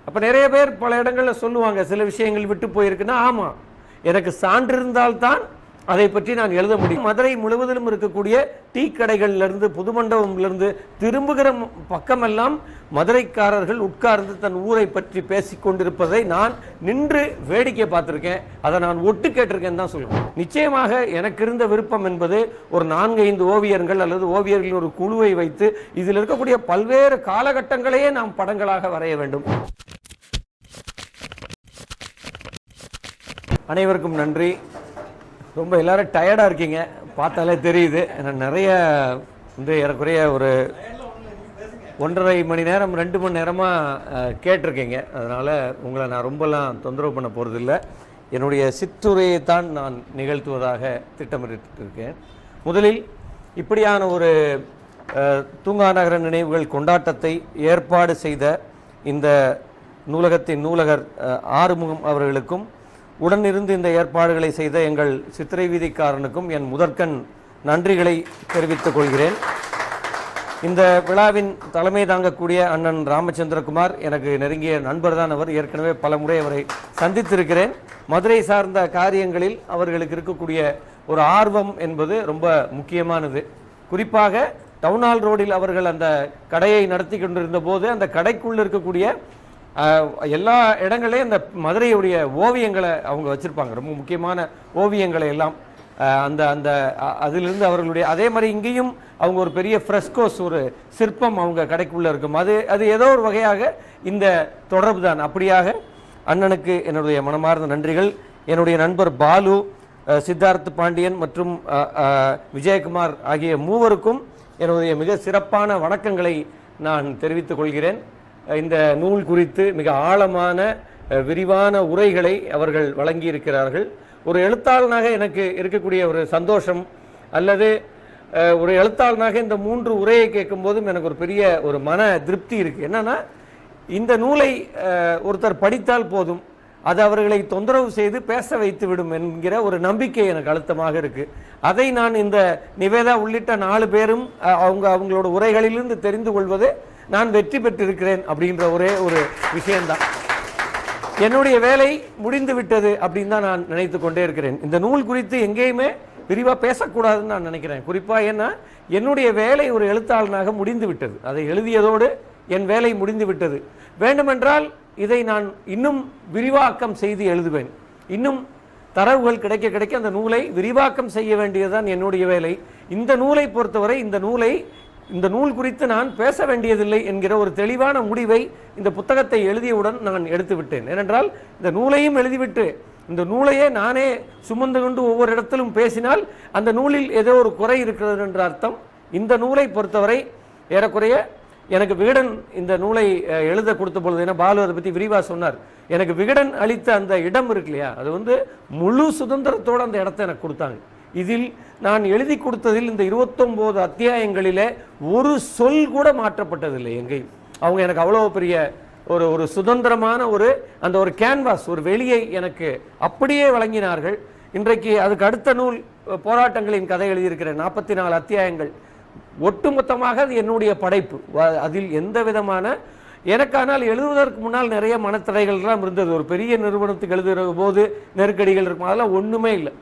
அப்போ நிறைய பேர் பல இடங்களில் சொல்லுவாங்க, சில விஷயங்கள் விட்டு போயிருக்குன்னா, ஆமாம், எனக்கு சான்று இருந்தால்தான் அதை பற்றி நான் எழுத முடியும். மதுரை முழுவதிலும் இருக்கக்கூடிய டீ கடைகள்லேருந்து புது மண்டபம்லேருந்து திரும்புகிற பக்கமெல்லாம் மதுரைக்காரர்கள் உட்கார்ந்து தன் ஊரை பற்றி பேசிக்கொண்டிருப்பதை நான் நின்று வேடிக்கை பார்த்துருக்கேன். அதை நான் ஒட்டு கேட்டிருக்கேன்னு தான் சொல்லுவேன். நிச்சயமாக எனக்கு இருந்த விருப்பம் என்பது ஒரு 4-5 ஓவியர்கள் அல்லது ஓவியர்களின் ஒரு குழுவை வைத்து இதில் இருக்கக்கூடிய பல்வேறு காலகட்டங்களையே நாம் படங்களாக வரைய வேண்டும். அனைவருக்கும் நன்றி. ரொம்ப எல்லாரும் டயர்டாக இருக்கீங்க, பார்த்தாலே தெரியுது. நான் நிறைய ஏறக்குறைய ஒரு 1.5 மணி நேரம் 2 மணி நேரமாக கேட்டிருக்கீங்க. அதனால் உங்களை நான் ரொம்பலாம் தொந்தரவு பண்ண போகிறதில்ல. என்னுடைய சிற்றுரையைத்தான் நான் நிகழ்த்துவதாக திட்டமிட்டிருக்கேன். முதலில் இப்படியான ஒரு தூங்கா நகர நினைவுகள் கொண்டாட்டத்தை ஏற்பாடு செய்த இந்த நூலகத்தின் நூலகர் ஆறுமுகம் அவர்களுக்கும், உடனிருந்து இந்த ஏற்பாடுகளை செய்த எங்கள் சித்திரை வீதிக்காரனுக்கும் என் முதற்கண் நன்றிகளை தெரிவித்துக் கொள்கிறேன். இந்த விழாவின் தலைமை தாங்கக்கூடிய அண்ணன் ராமச்சந்திரகுமார் எனக்கு நெருங்கிய நண்பர் தான். அவர் ஏற்கனவே பல முறை அவரை சந்தித்திருக்கிறேன். மதுரை சார்ந்த காரியங்களில் அவர்களுக்கு இருக்கக்கூடிய ஒரு ஆர்வம் என்பது ரொம்ப முக்கியமானது. குறிப்பாக டவுன்ஹால் ரோடில் அவர்கள் அந்த கடையை நடத்தி கொண்டிருந்த போது அந்த கடைக்குள் இருக்கக்கூடிய எல்லா இடங்களையும் அந்த மதுரையுடைய ஓவியங்களை அவங்க வச்சுருப்பாங்க, ரொம்ப முக்கியமான ஓவியங்களை எல்லாம். அந்த அந்த அதிலிருந்து அவர்களுடைய அதே மாதிரி இங்கேயும் அவங்க ஒரு பெரிய ஃப்ரெஸ்கோஸ், ஒரு சிற்பம் அவங்க கடைக்குள்ளே இருக்கும். அது ஏதோ ஒரு வகையாக இந்த தொடர்பு தான். அப்படியாக அண்ணனுக்கு என்னுடைய மனமார்ந்த நன்றிகள். என்னுடைய நண்பர் பாலு, சித்தார்த் பாண்டியன் மற்றும் விஜயகுமார் ஆகிய மூவருக்கும் என்னுடைய மிக சிறப்பான வணக்கங்களை நான் தெரிவித்துக் கொள்கிறேன். இந்த நூல் குறித்து மிக ஆழமான விரிவான உரைகளை அவர்கள் வழங்கியிருக்கிறார்கள். ஒரு எழுத்தாளனாக எனக்கு இருக்கக்கூடிய ஒரு சந்தோஷம், அல்லது ஒரு எழுத்தாளனாக இந்த 3 உரையை கேட்கும்போதும் எனக்கு ஒரு பெரிய ஒரு மன திருப்தி இருக்குது. என்னென்னா, இந்த நூலை ஒருத்தர் படித்தால் போதும், அது அவர்களை தொந்தரவு செய்து பேச வைத்து விடும் என்கிற ஒரு நம்பிக்கை எனக்கு அழுத்தமாக இருக்குது. அதை நான் இந்த நிவேதா உள்ளிட்ட 4 பேரும் அவங்களோட உரைகளிலிருந்து தெரிந்து கொள்வது நான் வெற்றி பெற்றிருக்கிறேன் அப்படின்ற ஒரே ஒரு விஷயம்தான். என்னுடைய வேலை முடிந்து விட்டது அப்படின்னு தான் நான் நினைத்து கொண்டே இருக்கிறேன். இந்த நூல் குறித்து எங்கேயுமே விரிவாக பேசக்கூடாதுன்னு நான் நினைக்கிறேன். குறிப்பாக ஏன்னா என்னுடைய வேலை ஒரு எழுத்தாளனாக முடிந்து விட்டது. அதை எழுதியதோடு என் வேலை முடிந்து விட்டது. வேண்டுமென்றால் இதை நான் இன்னும் விரிவாக்கம் செய்து எழுதுவேன். இன்னும் தரவுகள் கிடைக்க கிடைக்க அந்த நூலை விரிவாக்கம் செய்ய வேண்டியதுதான் என்னுடைய வேலை. இந்த நூலை பொறுத்தவரை இந்த நூல் குறித்து நான் பேச வேண்டியதில்லை என்கிற ஒரு தெளிவான முடிவை இந்த புத்தகத்தை எழுதியவுடன் நான் எடுத்து விட்டேன். ஏனென்றால் இந்த நூலையும் எழுதிவிட்டு இந்த நூலையே நானே சுமந்து கொண்டு ஒவ்வொரு இடத்திலும் பேசினால் அந்த நூலில் ஏதோ ஒரு குறை இருக்கிறது என்ற அர்த்தம். இந்த நூலை பொறுத்தவரை ஏறக்குறைய எனக்கு விகடன் இந்த நூலை எழுத கொடுத்த பொழுது, ஏன்னா பாலு அதை பற்றி விரிவாக சொன்னார், எனக்கு விகடன் அளித்த அந்த இடம் இருக்கு இல்லையா, அது முழு சுதந்திரத்தோடு அந்த இடத்த எனக்கு கொடுத்தாங்க. இதில் நான் எழுதி கொடுத்ததில் இந்த 29 அத்தியாயங்களிலே ஒரு சொல் கூட மாற்றப்பட்டதில்லை எங்கேயும். அவங்க எனக்கு அவ்வளோ பெரிய ஒரு சுதந்திரமான அந்த ஒரு கேன்வாஸ், ஒரு வெளியை எனக்கு அப்படியே வழங்கினார்கள். இன்றைக்கு அதுக்கு அடுத்த நூல் போராட்டங்களின் கதை எழுதியிருக்கிறேன், 44 அத்தியாயங்கள். ஒட்டுமொத்தமாக அது என்னுடைய படைப்பு. அதில் எந்த விதமான எனக்கானால் எழுதுவதற்கு முன்னால் நிறைய மனத்தடைகள்லாம் இருந்தது. ஒரு பெரிய நிறுவனத்துக்கு எழுதுகிற போது நெருக்கடிகள் இருக்கும், அதெல்லாம் ஒன்றுமே இல்லை.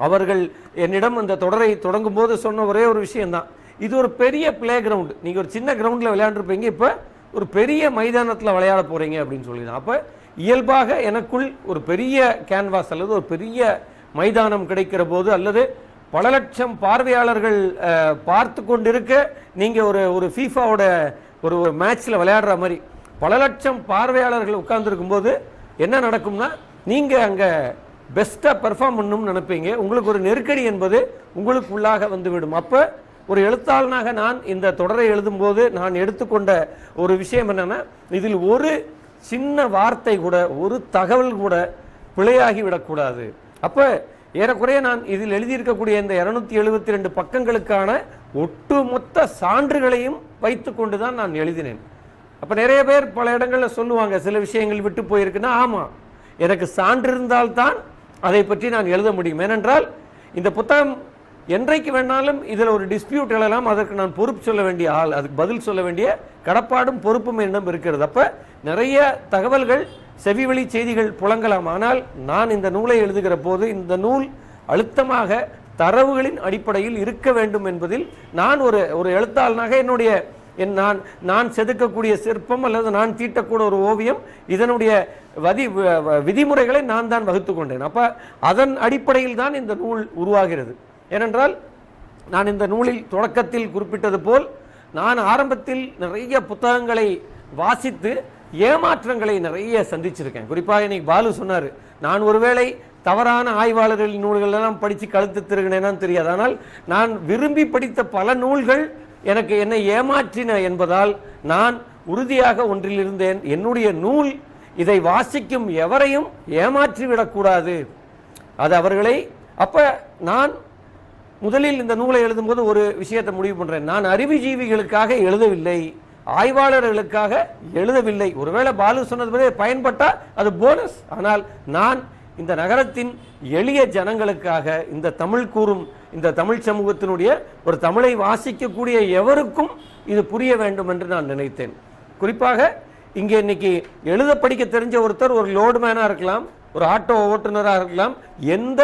அவர்கள் என்னிடம் அந்த தொடரை தொடங்கும் போது சொன்ன ஒரே ஒரு விஷயம்தான், இது ஒரு பெரிய பிளே கிரவுண்டு, நீங்கள் ஒரு சின்ன கிரவுண்டில் விளையாண்டுருப்பீங்க, இப்போ ஒரு பெரிய மைதானத்தில் விளையாட போகிறீங்க அப்படின்னு சொல்லிதான். அப்போ இயல்பாக எனக்குள் ஒரு பெரிய கேன்வாஸ் அல்லது ஒரு பெரிய மைதானம் கிடைக்கிற போது, அல்லது பல லட்சம் பார்வையாளர்கள் பார்த்து கொண்டிருக்க நீங்கள் ஒரு ஃபீஃபாவோட ஒரு மேட்ச்சில் விளையாடுற மாதிரி பல லட்சம் பார்வையாளர்கள் உட்கார்ந்துருக்கும் போது என்ன நடக்கும்னா, நீங்கள் அங்கே பெஸ்ட்டாக பெர்ஃபார்ம் பண்ணணும்னு நினைப்பீங்க. உங்களுக்கு ஒரு நெருக்கடி என்பது உங்களுக்கு உள்ளாக வந்துவிடும். அப்போ ஒரு எழுத்தாளனாக நான் இந்த தொடரை எழுதும்போது நான் எடுத்துக்கொண்ட ஒரு விஷயம் என்னென்னா, இதில் ஒரு சின்ன வார்த்தை கூட, ஒரு தகவல் கூட பிழையாகி விடக்கூடாது. அப்போ ஏறக்குறைய நான் இதில் எழுதியிருக்கக்கூடிய இந்த 272 பக்கங்களுக்கான ஒட்டுமொத்த சான்றுகளையும் வைத்து கொண்டு தான் நான் எழுதினேன். அப்போ நிறைய பேர் பல இடங்களில் சொல்லுவாங்க, சில விஷயங்கள் விட்டு போயிருக்குன்னா, ஆமாம், எனக்கு சான்று இருந்தால்தான் அதை பற்றி நான் எழுத முடியும். ஏனென்றால் இந்த புத்தகம் என்றைக்கு வேணாலும் இதில் ஒரு டிஸ்பியூட் எழலாம், அதற்கு நான் பொறுப்பு சொல்ல வேண்டிய ஆள், அதுக்கு பதில் சொல்ல வேண்டிய கடப்பாடும் பொறுப்பும் என்னும் இருக்கிறது. அப்போ நிறைய தகவல்கள் செவிவழி செய்திகள் புழங்கலாம். ஆனால் நான் இந்த நூலை எழுதுகிற போது இந்த நூல் அழுத்தமாக தரவுகளின் அடிப்படையில் இருக்க வேண்டும் என்பதில் நான் ஒரு எழுத்தாளனாக என்னுடைய நான் செதுக்கக்கூடிய சிற்பம் அல்லது நான் தீட்டக்கூட ஒரு ஓவியம் இதனுடைய விதிமுறைகளை நான் தான் வகுத்து கொண்டேன். அப்போ அதன் அடிப்படையில் தான் இந்த நூல் உருவாகிறது. ஏனென்றால் நான் இந்த நூலில் தொடக்கத்தில் குறிப்பிட்டது போல் நான் ஆரம்பத்தில் நிறைய புத்தகங்களை வாசித்து ஏமாற்றங்களை நிறைய சந்திச்சிருக்கேன். குறிப்பாக இன்னைக்கு பாலு சொன்னார், நான் ஒருவேளை தவறான ஆய்வாளர்களின் நூல்கள் எல்லாம் படித்து கழுத்து திருகினேன்னு தெரியாது. ஆனால் நான் விரும்பி படித்த பல நூல்கள் என்னை ஏமாற்றின என்பதால் நான் உறுதியாக ஒன்றில் இருந்தேன். என்னுடைய நூல் இதை வாசிக்கும் எவரையும் ஏமாற்றிவிடக்கூடாது, அது அவர்களை. அப்போ நான் முதலில் இந்த நூலை எழுதும்போது ஒரு விஷயத்தை முடிவு பண்ணுறேன், நான் அறிவுஜீவிகளுக்காக எழுதவில்லை, ஆய்வாளர்களுக்காக எழுதவில்லை. ஒருவேளை பாலு சொன்னது பயன்பட்டால் அது போனஸ். ஆனால் நான் இந்த நகரத்தின் எளிய ஜனங்களுக்காக, இந்த தமிழ் கூறும் இந்த தமிழ் சமூகத்தினுடைய ஒரு தமிழை வாசிக்கக்கூடிய எவருக்கும் இது புரிய வேண்டும் என்று நான் நினைத்தேன். குறிப்பாக இங்கே இன்னைக்கு எழுத படிக்க தெரிஞ்ச ஒருத்தர் ஒரு லோடுமேனாக இருக்கலாம், ஒரு ஆட்டோ ஓட்டுநராக இருக்கலாம், எந்த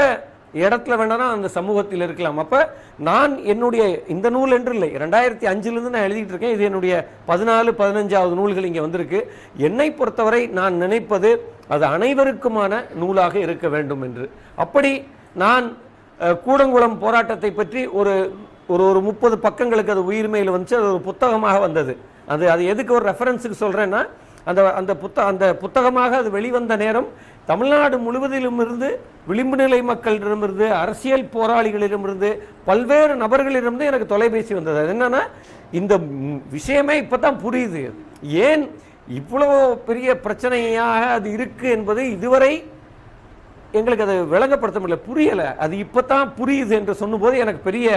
இடத்துல வேணாலும் அந்த சமூகத்தில் இருக்கலாம். அப்போ நான் என்னுடைய இந்த நூல் என்று இல்லை, 2005 நான் எழுதிட்டு இருக்கேன். இது என்னுடைய 14-15வது நூல்கள் இங்கே வந்திருக்கு. என்னை பொறுத்தவரை நான் நினைப்பது அது அனைவருக்குமான நூலாக இருக்க வேண்டும் என்று. அப்படி நான் கூடங்குளம் போராட்டத்தை பற்றி ஒரு 30 பக்கங்களுக்கு அது உயிர்மையில் வந்துச்சு, அது ஒரு புத்தகமாக வந்தது. அது எதுக்கு ஒரு ரெஃபரன்ஸுக்கு சொல்கிறேன்னா, அந்த புத்தகமாக அது வெளிவந்த நேரம் தமிழ்நாடு முழுவதிலும் இருந்து விளிம்பு நிலை மக்களிடமிருந்து அரசியல் போராளிகளிடமிருந்து பல்வேறு நபர்களிடமிருந்து எனக்கு தொலைபேசி வந்தது. அது என்னன்னா, இந்த விஷயமே இப்போ தான் புரியுது, ஏன் இவ்வளோ பெரிய பிரச்சனையாக அது இருக்கு என்பது இதுவரை எங்களுக்கு அதை விளங்கப்படுத்த முடியல, புரியலை, அது இப்போ தான் புரியுது என்று சொன்னபோது எனக்கு பெரிய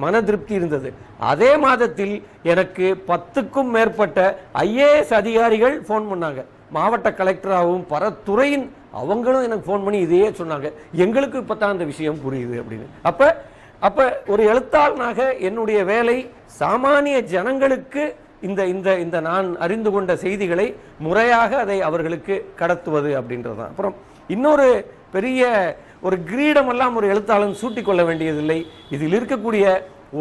மன திருப்தி இருந்தது. அதே மாதத்தில் எனக்கு 10க்கும் மேற்பட்ட IAS அதிகாரிகள் ஃபோன் பண்ணாங்க, மாவட்ட கலெக்டராகவும் பல துறையின் அவங்களும் எனக்கு ஃபோன் பண்ணி இதையே சொன்னாங்க, எங்களுக்கு இப்போ தான் அந்த விஷயம் புரியுது அப்படின்னு. அப்போ ஒரு எழுத்தாளனாக என்னுடைய வேலை சாமானிய ஜனங்களுக்கு இந்த இந்த இந்த நான் அறிந்து கொண்ட செய்திகளை முறையாக அதை அவர்களுக்கு கடத்துவது அப்படின்றது தான். அப்புறம் இன்னொரு பெரிய ஒரு கிரீடமெல்லாம் ஒரு எழுத்தாளன் சூட்டிக்கொள்ள வேண்டியதில்லை. இதில் இருக்கக்கூடிய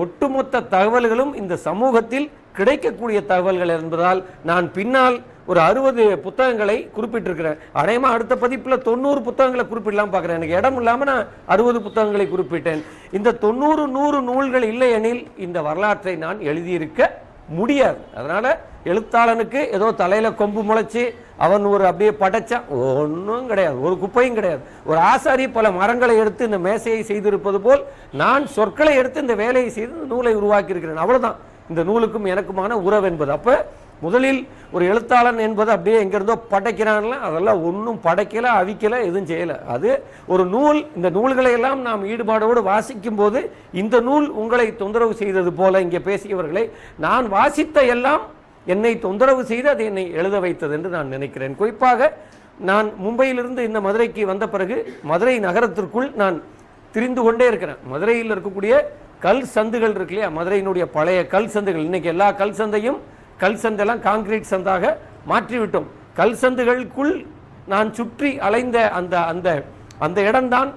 ஒட்டுமொத்த தகவல்களும் இந்த சமூகத்தில் கிடைக்கக்கூடிய தகவல்கள் என்பதால் நான் பின்னால் ஒரு 60 புத்தகங்களை குறிப்பிட்டிருக்கிறேன். அநேகமாக அடுத்த பதிப்பில் 90 புத்தகங்களை குறிப்பிடலாம் பார்க்குறேன். எனக்கு இடம் இல்லாமல் நான் 60 புத்தகங்களை குறிப்பிட்டேன். இந்த 90-100 நூல்கள் இல்லை எனில் இந்த வரலாற்றை நான் எழுதியிருக்க முடியாது. அதனால் எழுத்தாளனுக்கு ஏதோ தலையில் கொம்பு முளைச்சி அவன் ஒரு அப்படியே படைச்சான் ஒன்றும் கிடையாது, ஒரு குப்பையும் கிடையாது. ஒரு ஆசாரி பல மரங்களை எடுத்து இந்த மேசையை செய்திருப்பது போல் நான் சொற்களை எடுத்து இந்த வேலையை செய்து இந்த நூலை உருவாக்கி இருக்கிறேன். அவ்வளோதான் இந்த நூலுக்கும் எனக்குமான உறவு என்பது. அப்போ முதலில் ஒரு எழுத்தாளன் என்பது அப்படியே எங்கேருந்தோ படைக்கிறான்ல, அதெல்லாம் ஒன்றும் படைக்கலை, அவிக்கலை, எதுவும் செய்யலை. அது ஒரு நூல். இந்த நூல்களை எல்லாம் நாம் ஈடுபாடோடு வாசிக்கும் போது இந்த நூல் உங்களை தொந்தரவு செய்தது போல இங்கே பேசியவர்களை நான் வாசித்த எல்லாம் என்னை தொந்தரவு செய்து அதை என்னை எழுத வைத்தது என்று நான் நினைக்கிறேன். குறிப்பாக நான் மும்பையிலிருந்து இந்த மதுரைக்கு வந்த பிறகு மதுரை நகரத்திற்குள் நான் திரிந்து கொண்டே இருக்கிறேன். மதுரையில் இருக்கக்கூடிய கல் சந்துகள் இருக்கு இல்லையா, மதுரையினுடைய பழைய கல் சந்துகள், இன்னைக்கு எல்லா கல் சந்தையும் கல் சந்தெல்லாம் காங்கிரீட் சந்தாக மாற்றிவிட்டோம். கல் சந்துகளுக்குள் நான் சுற்றி அலைந்த அந்த அந்த அந்த இடம்தான்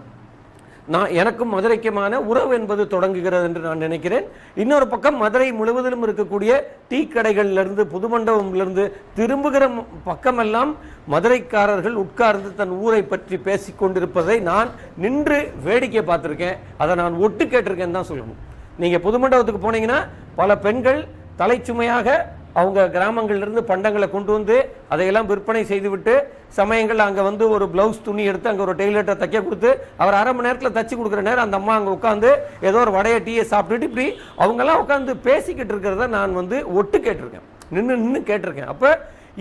நான் எனக்கும் மதுரைக்குமான உறவு என்பது தொடங்குகிறது என்று நான் நினைக்கிறேன். இன்னொரு பக்கம் மதுரை முழுவதிலும் இருக்கக்கூடிய டீ கடைகளிலிருந்து புதுமண்டபத்திலிருந்து திரும்புகிற பக்கமெல்லாம் மதுரைக்காரர்கள் உட்கார்ந்து தன் ஊரை பற்றி பேசிக்கொண்டிருப்பதை நான் நின்று வேடிக்கை பார்த்துருக்கேன். அதை நான் ஒட்டு கேட்டிருக்கேன்னு தான் சொல்லணும். நீங்கள் புதுமண்டபத்துக்கு போனீங்கன்னா பல பெண்கள் தலைச்சுமையாக அவங்க கிராமங்கள்லேருந்து பண்டங்களை கொண்டு வந்து அதையெல்லாம் விற்பனை செய்துவிட்டு சமயங்கள் அங்கே வந்து ஒரு ப்ளவுஸ் துணி எடுத்து அங்கே ஒரு டெய்லர்ட்டை தைக்க கொடுத்து அவர் 1/2 மணி நேரத்தில் தச்சு கொடுக்குற நேரம் அந்த அம்மா அங்கே உட்காந்து ஏதோ ஒரு வடையை டீயை சாப்பிட்டுட்டு இப்படி அவங்கெல்லாம் உட்காந்து பேசிக்கிட்டு இருக்கிறத நான் வந்து ஒட்டு கேட்டிருக்கேன், நின்று கேட்டிருக்கேன். அப்போ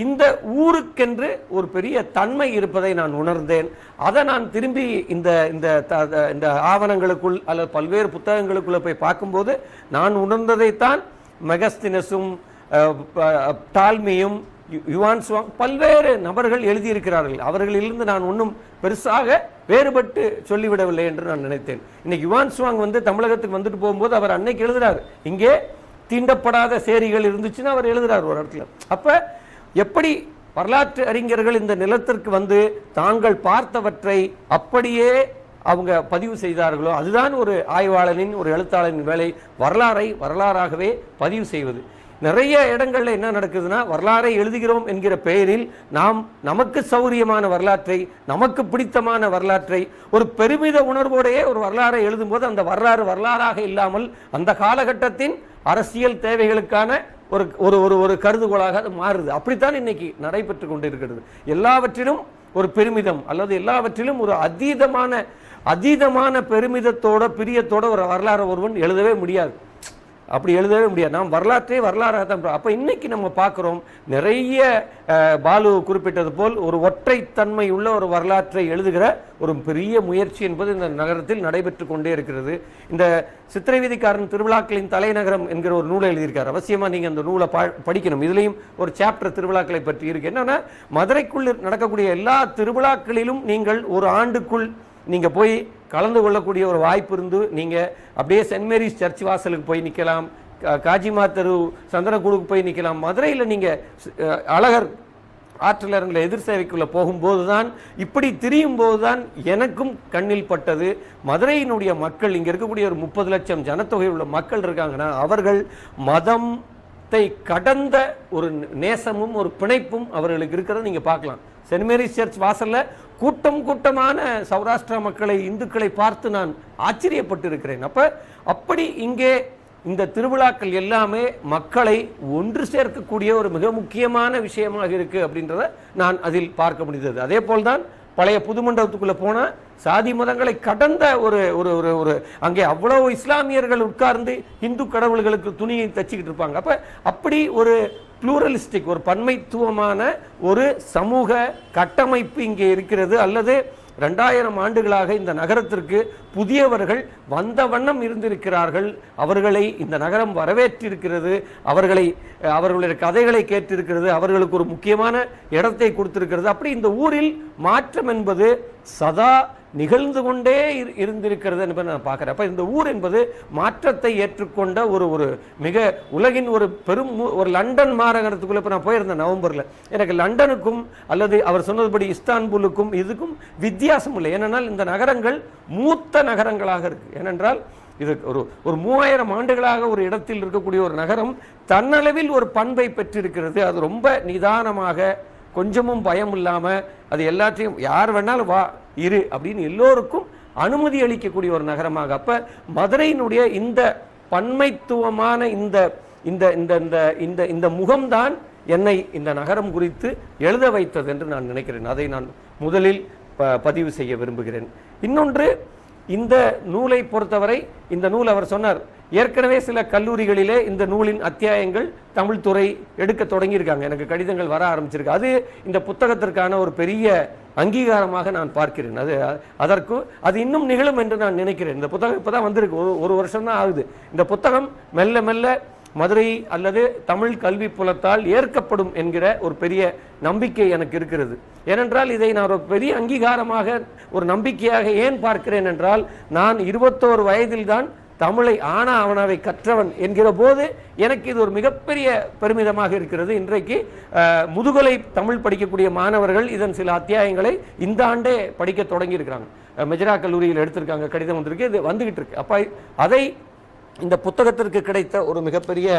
இந்த ஊருக்கென்று ஒரு பெரிய தன்மை இருப்பதை நான் உணர்ந்தேன். அதை நான் திரும்பி இந்த இந்த ஆவணங்களுக்குள் அல்லது பல்வேறு புத்தகங்களுக்குள்ளே போய் பார்க்கும்போது நான் உணர்ந்ததைத்தான் மெகஸ்தினஸும் டால்மியும் யுவான் சுவாங் பல்வேறு நபர்கள் எழுதியிருக்கிறார்கள். அவர்களிலிருந்து நான் ஒன்றும் பெருசாக வேறுபட்டு சொல்லிவிடவில்லை என்று நான் நினைத்தேன். இன்னைக்கு யுவான் சுவாங் தமிழகத்துக்கு வந்துட்டு போகும்போது அவர் அன்னைக்கு எழுதுறாரு, இங்கே தீண்டப்படாத சேரிகள் இருந்துச்சுன்னு அவர் எழுதுறார் ஒரு இடத்துல. அப்ப எப்படி வரலாற்று அறிஞர்கள் இந்த நிலத்திற்கு தாங்கள் பார்த்தவற்றை அப்படியே அவங்க பதிவு செய்தார்களோ அதுதான் ஒரு ஆய்வாளனின், ஒரு எழுத்தாளனின் வேலை. வரலாறாகவே பதிவு செய்வது. நிறைய இடங்கள்ல என்ன நடக்குதுன்னா, வரலாறை எழுதுகிறோம் என்கிற பெயரில் நாம் நமக்கு சௌரியமான வரலாற்றை, நமக்கு பிடித்தமான வரலாற்றை, ஒரு பெருமித உணர்வோடையே ஒரு வரலாறை எழுதும் போது அந்த வரலாறாக இல்லாமல் அந்த காலகட்டத்தின் அரசியல் தேவைகளுக்கான ஒரு கருதுகோளாக அது மாறுது. அப்படித்தான் இன்னைக்கு நடைபெற்று கொண்டிருக்கிறது. எல்லாவற்றிலும் ஒரு பெருமிதம் அல்லது எல்லாவற்றிலும் ஒரு அதீதமான பெருமிதத்தோட பிரியத்தோட ஒரு வரலாறு ஒருவன் எழுதவே முடியாது. அப்படி எழுதவே முடியாது. நாம் வரலாறாக தான். அப்போ இன்னைக்கு நம்ம பார்க்குறோம், நிறைய பாலு குறிப்பிட்டது போல் ஒரு ஒற்றைத்தன்மை உள்ள ஒரு வரலாற்றை எழுதுகிற ஒரு பெரிய முயற்சி என்பது இந்த நகரத்தில் நடைபெற்று கொண்டே இருக்கிறது. இந்த சித்திரை வீதிக்காரன் திருவிழாக்களின் தலைநகரம் என்கிற ஒரு நூலை எழுதியிருக்கார். அவசியமாக நீங்கள் அந்த நூலை படிக்கணும். இதுலேயும் ஒரு சாப்டர் திருவிழாக்களை பற்றி இருக்கு. என்னன்னா, மதுரைக்குள் நடக்கக்கூடிய எல்லா திருவிழாக்களிலும் நீங்கள் ஒரு ஆண்டுக்குள் நீங்கள் போய் கலந்து கொள்ளக்கூடிய ஒரு வாய்ப்பு இருந்து நீங்கள் அப்படியே சென்ட் மேரிஸ் சர்ச் வாசலுக்கு போய் நிற்கலாம், காஜிமா தெரு சந்தனக்கூடுக்கு போய் நிற்கலாம். மதுரையில் நீங்கள் அழகர் ஆற்றல் அரங்கில் எதிர் சேவைக்குள்ளே போகும்போது தான், இப்படி திரியும் போது தான் எனக்கும் கண்ணில் பட்டது, மதுரையினுடைய மக்கள், இங்கே இருக்கக்கூடிய ஒரு 30 லட்சம் ஜனத்தொகை உள்ள மக்கள் இருக்காங்கன்னா அவர்கள் மதத்தை கடந்த ஒரு நேசமும் ஒரு பிணைப்பும் அவர்களுக்கு இருக்கிறத நீங்கள் பார்க்கலாம். சென்ட் மேரிஸ் சர்ச் வாசல்ல கூட்டமான சௌராஷ்டிரா மக்களை, இந்துக்களை பார்த்து நான் ஆச்சரியப்பட்டு இருக்கிறேன். அப்படி இங்கே இந்த திருவிழாக்கள் எல்லாமே மக்களை ஒன்று சேர்க்கக்கூடிய ஒரு மிக முக்கியமான விஷயமாக இருக்கு அப்படின்றத நான் அதில் பார்க்க முடிந்தது. அதே போல்தான் பழைய புதுமண்டபத்துக்குள்ள போன சாதி மதங்களை கடந்த ஒரு அங்கே அவ்வளவு இஸ்லாமியர்கள் உட்கார்ந்து இந்து கடவுள்களுக்கு துணியை தச்சுக்கிட்டு இருப்பாங்க. அப்படி ஒரு புளூரலிஸ்டிக், ஒரு பன்மைத்துவமான ஒரு சமூக கட்டமைப்பு இங்கே இருக்கிறது. அல்லது 2000 ஆண்டுகளாக இந்த நகரத்திற்கு புதியவர்கள் வந்த வண்ணம் இருந்திருக்கிறார்கள். அவர்களை இந்த நகரம் வரவேற்றிருக்கிறது, அவர்களுடைய கதைகளை கேட்டிருக்கிறது, அவர்களுக்கு ஒரு முக்கியமான இடத்தை கொடுத்திருக்கிறது. அப்படி இந்த ஊரில் மாற்றம் என்பது சதா நிகழ்ந்து கொண்டே இருந்திருக்கிறது என்பதை நான் பார்க்குறேன். அப்போ இந்த ஊர் என்பது மாற்றத்தை ஏற்றுக்கொண்ட ஒரு மிக உலகின் ஒரு ஒரு லண்டன் மாநகரத்துக்குள்ளே இப்போ நான் போயிருந்தேன் நவம்பரில். எனக்கு லண்டனுக்கும் அல்லது அவர் சொன்னதுபடி இஸ்தான்புலுக்கும் இதுக்கும் வித்தியாசம் இல்லை. ஏனென்றால் இந்த நகரங்கள் மூத்த நகரங்களாக இருக்கு. ஏனென்றால் இது ஒரு 3000 ஆண்டுகளாக ஒரு இடத்தில் இருக்கக்கூடிய ஒரு நகரம் தன்னளவில் ஒரு பண்பை பெற்றிருக்கிறது. அது ரொம்ப நிதானமாக, கொஞ்சமும் பயம் இல்லாமல், அது எல்லாத்தையும் யார் வேணாலும் வா இரு அப்படின்னு எல்லோருக்கும் அனுமதி அளிக்கக்கூடிய ஒரு நகரமாக. அப்ப மதுரையினுடைய இந்த பன்மைத்துவமான இந்த இந்த இந்த இந்த இந்த முகம்தான் என்னை இந்த நகரம் குறித்து எழுத வைத்தது என்று நான் நினைக்கிறேன். அதை நான் முதலில் பதிவு செய்ய விரும்புகிறேன். இன்னொன்று, இந்த நூலை பொறுத்தவரை, இந்த நூல் அவர் சொன்னார், ஏற்கனவே சில கல்லூரிகளிலே இந்த நூலின் அத்தியாயங்கள் தமிழ் துறை எடுக்க தொடங்கியிருக்காங்க. எனக்கு கடிதங்கள் வர ஆரம்பிச்சிருக்கு. அது இந்த புத்தகத்திற்கான ஒரு பெரிய அங்கீகாரமாக நான் பார்க்கிறேன். அது இன்னும் நிகழும் என்று நான் நினைக்கிறேன். இந்த புத்தகம் இப்போதான் வந்திருக்கு, ஒரு வருஷம் தான் ஆகுது. இந்த புத்தகம் மெல்ல மெல்ல மதுரை அல்லது தமிழ் கல்வி புலத்தால் ஏற்கப்படும் என்கிற ஒரு பெரிய நம்பிக்கை எனக்கு இருக்கிறது. ஏனென்றால் இதை நான் ஒரு பெரிய அங்கீகாரமாக, ஒரு நம்பிக்கையாக ஏன் பார்க்கிறேன் என்றால், நான் 21 வயதில் தான் தமிழை ஆனா அவனாவை கற்றவன் என்கிற போது எனக்கு இது ஒரு மிகப்பெரிய பெருமிதமாக இருக்கிறது. இன்றைக்கு முதுகலை தமிழ் படிக்கக்கூடிய மாணவர்கள் இதன் சில அத்தியாயங்களை இந்த ஆண்டே படிக்க தொடங்கி இருக்கிறாங்க. மெஜரா கல்லூரியில் எடுத்திருக்காங்க, கடிதம் வந்திருக்கு, இது வந்துகிட்டு இருக்கு. அப்ப அதை இந்த புத்தகத்திற்கு கிடைத்த ஒரு மிகப்பெரிய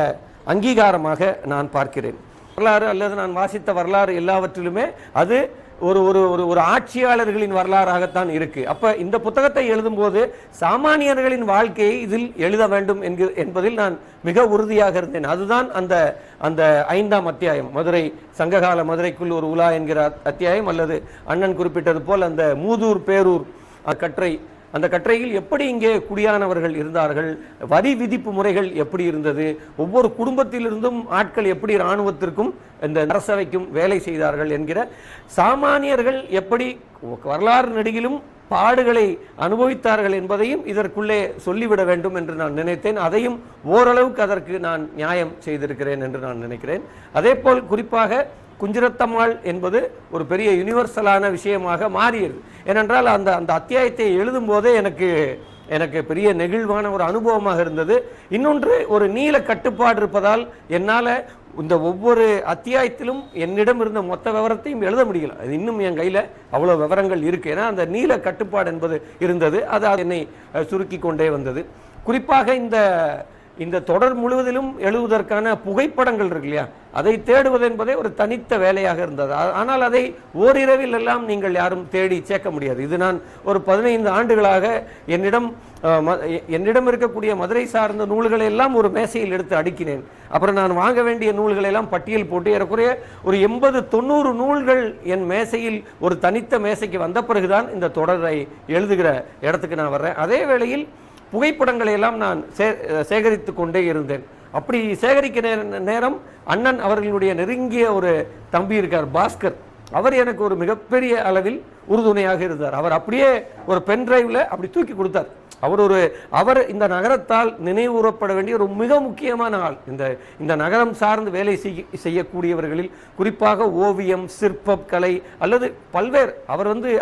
அங்கீகாரமாக நான் பார்க்கிறேன். வரலாறு அல்லது நான் வாசித்த வரலாறு எல்லாவற்றிலுமே அது ஒரு ஒரு ஒரு ஆட்சியாளர்களின் வரலாறாகத்தான் இருக்கு. அப்ப இந்த புத்தகத்தை எழுதும்போது சாமானியர்களின் வாழ்க்கையை இதில் எழுத வேண்டும் என்பதில் நான் மிக உறுதியாக இருந்தேன். அதுதான் அந்த அந்த 5ஆம் அத்தியாயம், மதுரை சங்ககால மதுரைக்குள் ஒரு உலா என்கிற அத்தியாயம், அல்லது அண்ணன் குறிப்பிட்டது போல் அந்த மூதூர் பேரூர் கட்டுரை. அந்த கட்டுரையில் எப்படி இங்கே குடியானவர்கள் இருந்தார்கள், வரி விதிப்பு முறைகள் எப்படி இருந்தது, ஒவ்வொரு குடும்பத்திலிருந்தும் ஆட்கள் எப்படி இராணுவத்திற்கும் இந்த அரசவைக்கும் வேலை செய்தார்கள் என்கிற, சாமானியர்கள் எப்படி வரலாறு நெடுகிலும் பாடுகளை அனுபவித்தார்கள் என்பதையும் இதற்குள்ளே சொல்லிவிட வேண்டும் என்று நான் நினைத்தேன். அதையும் ஓரளவுக்கு அதற்கு நான் நியாயம் செய்திருக்கிறேன் என்று நான் நினைக்கிறேன். அதே போல் குறிப்பாக குஞ்சிரத்தம்மாள் என்பது ஒரு பெரிய யூனிவர்சலான விஷயமாக மாறியது. ஏனென்றால் அந்த அந்த அத்தியாயத்தை எழுதும் போதே எனக்கு பெரிய நெகிழ்வான ஒரு அனுபவமாக இருந்தது. இன்னொன்று, ஒரு நீள கட்டுப்பாடு இருப்பதால் என்னால் இந்த ஒவ்வொரு அத்தியாயத்திலும் என்னிடம் இருந்த மொத்த விவரத்தையும் எழுத முடியல. அது இன்னும் என் கையில் அவ்வளோ விவரங்கள் இருக்குது. ஏன்னா அந்த நீள கட்டுப்பாடு என்பது இருந்தது. அது என்னை சுருக்கி கொண்டே வந்தது. குறிப்பாக இந்த தொடர் முழுவதிலும் எழுதுவதற்கான புகைப்படங்கள் இருக்கு இல்லையா, அதை தேடுவது என்பதே ஒரு தனித்த வேலையாக இருந்தது. ஆனால் அதை ஓரிரவில் எல்லாம் நீங்கள் யாரும் தேடி சேர்க்க முடியாது. இது நான் ஒரு 15 ஆண்டுகளாக என்னிடம் இருக்கக்கூடிய மதுரை சார்ந்த நூல்களை எல்லாம் ஒரு மேசையில் எடுத்து அடுக்கினேன். அப்புறம் நான் வாங்க வேண்டிய நூல்களை எல்லாம் பட்டியல் போட்டு ஏறக்குறைய ஒரு 80-90 நூல்கள் என் மேசையில் ஒரு தனித்த மேசைக்கு வந்த பிறகுதான் இந்த தொடரை எழுதுகிற இடத்துக்கு நான் வர்றேன். அதே வேளையில் புகைப்படங்களை எல்லாம் நான் சேகரித்து கொண்டே இருந்தேன். அப்படி சேகரிக்கிற நேரம் அண்ணன் அவர்களுடைய நெருங்கிய ஒரு தம்பி இருக்கார், பாஸ்கர். அவர் எனக்கு ஒரு மிகப்பெரிய அளவில் உறுதுணையாக இருந்தார். அவர் அப்படியே ஒரு பென் டிரைவ்ல அப்படி தூக்கி கொடுத்தார். அவர் இந்த நகரத்தால் நினைவுறப்பட வேண்டிய ஒரு மிக முக்கியமான ஆள். இந்த நகரம் சார்ந்து வேலை செய்யக்கூடியவர்களில் குறிப்பாக ஓவியம், சிற்பம், கலை அல்லது பல்வேறு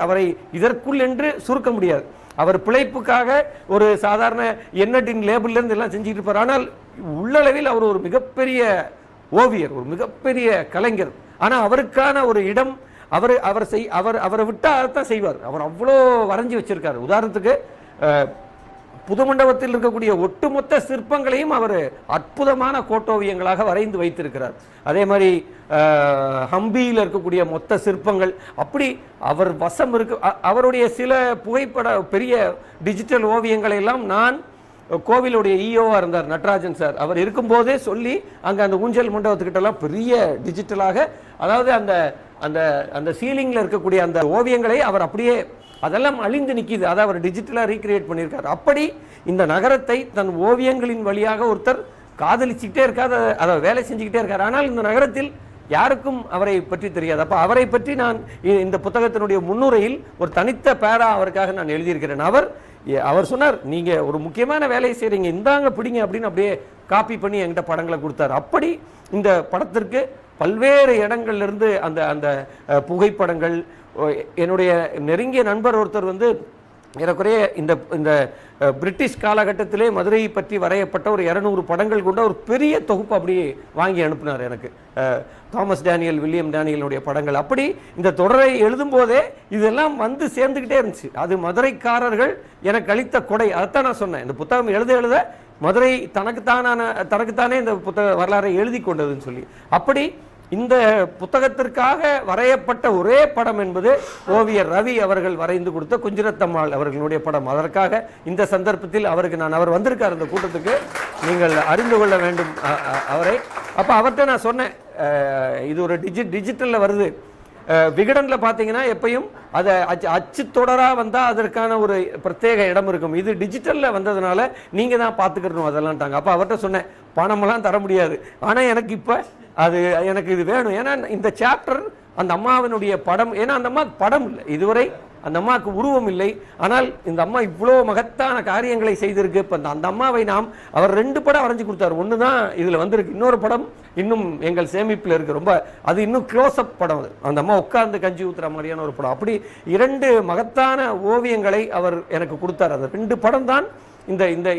அவரை இதற்குள் என்று சுருக்க முடியாது. அவர் பிழைப்புக்காக ஒரு சாதாரண எண்ணட்டின் லேபிள்ல இருந்து எல்லாம் செஞ்சுட்டு இருப்பார். ஆனால் உள்ளளவில் அவர் ஒரு மிகப்பெரிய ஓவியர், ஒரு மிகப்பெரிய கலைஞர். ஆனா அவருக்கான ஒரு இடம் அவரை விட்டா அதைத்தான் செய்வார். அவர் அவ்வளோ வரைஞ்சி வச்சிருக்காரு. உதாரணத்துக்கு புதுமண்டபத்தில் இருக்கக்கூடிய ஒட்டுமொத்த சிற்பங்களையும் அவர் அற்புதமான கோட்டோவியங்களாக வரைந்து வைத்திருக்கிறார். அதே மாதிரி ஹம்பியில் இருக்கக்கூடிய மொத்த சிற்பங்கள் அப்படி அவர் வசம் இருக்கு. அவருடைய சில புகைப்பட பெரிய டிஜிட்டல் ஓவியங்களை எல்லாம் நான் கோவிலுடைய இஓவா இருந்தார் நடராஜன் சார், அவர் இருக்கும்போதே சொல்லி அங்கே அந்த ஊஞ்சல் மண்டபத்துக்கிட்டலாம் பெரிய டிஜிட்டலாக, அதாவது அந்த அந்த அந்த சீலிங்கில் இருக்கக்கூடிய அந்த ஓவியங்களை அவர் அப்படியே அதெல்லாம் அழிந்து நிற்கிது. அதை அவர் டிஜிட்டலாக ரீக்ரியேட் பண்ணியிருக்காரு. அப்படி இந்த நகரத்தை தன் ஓவியங்களின் வழியாக ஒருத்தர் காதலிச்சுக்கிட்டே இருக்காது, அதை வேலை செஞ்சுக்கிட்டே இருக்கார். ஆனால் இந்த நகரத்தில் யாருக்கும் அவரை பற்றி தெரியாது. அப்போ அவரை பற்றி நான் இந்த புத்தகத்தினுடைய முன்னுரையில் ஒரு தனித்த பேரா அவருக்காக நான் எழுதியிருக்கிறேன். அவர் சொன்னார், நீங்கள் ஒரு முக்கியமான வேலையை செய்கிறீங்க, இந்தாங்க பிடிங்க அப்படின்னு அப்படியே காப்பி பண்ணி என்கிட்ட படங்களை கொடுத்தார். அப்படி இந்த படத்திற்கு பல்வேறு இடங்கள்லேருந்து அந்த அந்த புகைப்படங்கள், என்னுடைய நெருங்கிய நண்பர் ஒருத்தர் ஏறக்குறைய இந்த பிரிட்டிஷ் காலகட்டத்திலே மதுரையை பற்றி வரையப்பட்ட ஒரு 200 படங்கள் கொண்ட ஒரு பெரிய தொகுப்பு அப்படியே வாங்கி அனுப்பினார் எனக்கு. தாமஸ் டேனியல், வில்லியம் டேனியலுடைய படங்கள். அப்படி இந்த தொடரை எழுதும் போதே இதெல்லாம் சேர்ந்துக்கிட்டே இருந்துச்சு. அது மதுரைக்காரர்கள் எனக்கு அளித்த கொடை. அதைத்தான் நான் சொன்னேன், இந்த புத்தகம் எழுத மதுரை தனக்குத்தானே இந்த புத்தக வரலாறை எழுதி கொண்டதுன்னு சொல்லி. அப்படி இந்த புத்தகத்திற்காக வரையப்பட்ட ஒரே படம் என்பது ஓவியர் ரவி அவர்கள் வரைந்து கொடுத்த குஞ்சிரத்தம்மாள் அவர்களுடைய படம். அதற்காக இந்த சந்தர்ப்பத்தில் அவர் வந்திருக்கார் இந்த கூட்டத்துக்கு, நீங்கள் அறிந்து கொள்ள வேண்டும் அவரை. அப்போ அவர்கிட்ட நான் சொன்னேன், இது ஒரு டிஜிட்டலில் வருது. விகடனில் பார்த்தீங்கன்னா எப்பயும் அதை அச்சு தொடராக வந்தால் அதற்கான ஒரு பிரத்யேக இடம் இருக்கும். இது டிஜிட்டலில் வந்ததுனால நீங்கள் தான் பார்த்துக்கணும் அதெல்லாம்ட்டாங்க. அப்போ அவர்கிட்ட சொன்னேன், பணமெல்லாம் தர முடியாது, ஆனால் எனக்கு இது வேணும். ஏன்னா இந்த சாப்டர் அந்த அம்மாவினுடைய படம், ஏன்னா அந்த அம்மாவுக்கு படம் இல்லை, இதுவரை அந்த அம்மாவுக்கு உருவம் இல்லை. ஆனால் இந்த அம்மா இவ்வளோ மகத்தான காரியங்களை செய்திருக்கு. இப்போ அந்த அம்மாவை அவர் 2 படம் வரைஞ்சி கொடுத்தாரு. ஒன்று தான் இதில் வந்திருக்கு, இன்னொரு படம் இன்னும் எங்கள் சேமிப்பில் இருக்குது. ரொம்ப அது இன்னும் க்ளோஸ்அப் படம். அந்த அம்மா உட்கார்ந்து கஞ்சி ஊற்றுற மாதிரியான ஒரு படம். அப்படி 2 மகத்தான ஓவியங்களை அவர் எனக்கு கொடுத்தார். அந்த 2 படம் தான்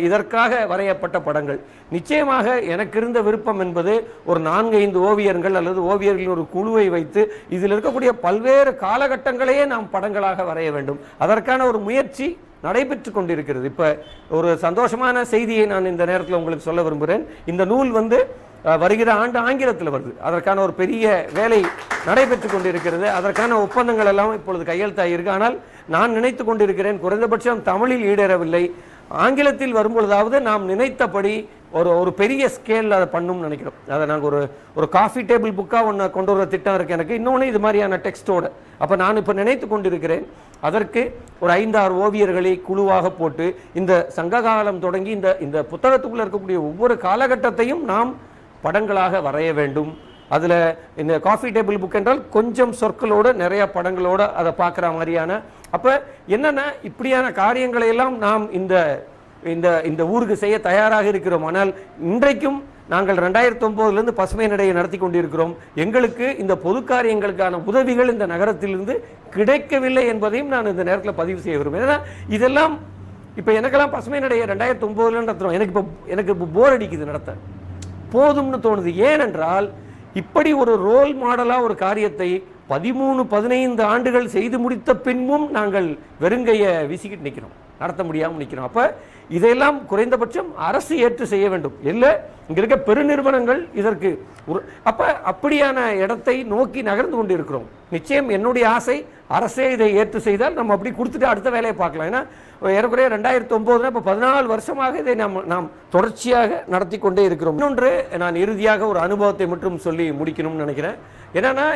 இதற்காக வரையப்பட்ட படங்கள். நிச்சயமாக எனக்கு இருந்த விருப்பம் என்பது ஒரு 4-5 ஓவியர்கள் அல்லது ஓவியர்களின் ஒரு குழுவை வைத்து இதில் இருக்கக்கூடிய பல்வேறு காலகட்டங்களையே நாம் படங்களாக வரைய வேண்டும். அதற்கான ஒரு முயற்சி நடைபெற்று கொண்டிருக்கிறது. இப்போ ஒரு சந்தோஷமான செய்தியை நான் இந்த நேரத்தில் உங்களுக்கு சொல்ல விரும்புகிறேன். இந்த நூல் வருகிற ஆண்டு ஆங்கிலத்தில் வருது. அதற்கான ஒரு பெரிய வேலை நடைபெற்று கொண்டிருக்கிறது. அதற்கான ஒப்பந்தங்கள் எல்லாம் இப்பொழுது கையெழுத்தாகியிருக்கு. ஆனால் நான் நினைத்து கொண்டிருக்கிறேன், குறைந்தபட்சம் தமிழில் ஈடேறவில்லை, ஆங்கிலத்தில் வரும்பொழுதாவது நாம் நினைத்தபடி ஒரு பெரிய ஸ்கேலில் அதை பண்ணணும்னு நினைக்கிறோம். அதை நாங்கள் ஒரு காஃபி டேபிள் புக்காக ஒன்று கொண்டு வர திட்டம் இருக்குது எனக்கு. இன்னொன்று இது மாதிரியான டெக்ஸ்டோடு. அப்போ நான் இப்போ நினைத்து கொண்டிருக்கிறேன், அதற்கு ஒரு 5-6 ஓவியர்களை குழுவாக போட்டு இந்த சங்ககாலம் தொடங்கி இந்த புத்தகத்துக்குள்ளே இருக்கக்கூடிய ஒவ்வொரு காலகட்டத்தையும் நாம் படங்களாக வரைய வேண்டும். அதில் இந்த காஃபி டேபிள் புக் என்றால் கொஞ்சம் சொற்களோடு நிறைய படங்களோடு அதை பார்க்குற மாதிரியான. அப்போ என்னென்னா இப்படியான காரியங்களை எல்லாம் நாம் இந்த ஊருக்கு செய்ய தயாராக இருக்கிறோம். ஆனால் இன்றைக்கும் நாங்கள் 2009 பசுமை நடையை நடத்தி கொண்டிருக்கிறோம். எங்களுக்கு இந்த பொது காரியங்களுக்கான உதவிகள் இந்த நகரத்திலிருந்து கிடைக்கவில்லை என்பதையும் நான் இந்த நேரத்தில் பதிவு செய்ய விரும்புகிறேன். ஏன்னா இதெல்லாம் இப்போ எனக்கெல்லாம் பசுமை நடையை 2009 நடத்துகிறோம். எனக்கு இப்போ போர் அடிக்குது, நடத்த போதும்னு தோணுது. ஏனென்றால் இப்படி ஒரு ரோல் மாடலாக ஒரு காரியத்தை 13-15 ஆண்டுகள் செய்து முடித்த பின்பும் நாங்கள் வெறுங்கையை வீசிக்கிட்டு நிற்கிறோம், நடத்த முடியாமல் நிற்கிறோம். அப்போ இதையெல்லாம் குறைந்தபட்சம் அரசு ஏற்று செய்ய வேண்டும். இல்லை இங்கே இருக்க பெருநிறுவனங்கள் இதற்கு அப்படியான இடத்தை நோக்கி நகர்ந்து கொண்டு இருக்கிறோம். நிச்சயம் என்னுடைய ஆசை அரசே இதை ஏற்று செய்தால் நம்ம அப்படி கொடுத்துட்டு அடுத்த வேலையை பார்க்கலாம். ஏன்னா ஏறக்குறைய 2009 இப்போ 14 வருஷமாக இதை நாம் தொடர்ச்சியாக நடத்தி கொண்டே இருக்கிறோம். இன்னொன்று, நான் இறுதியாக ஒரு அனுபவத்தை மட்டும் சொல்லி முடிக்கணும்னு நினைக்கிறேன். என்னன்னா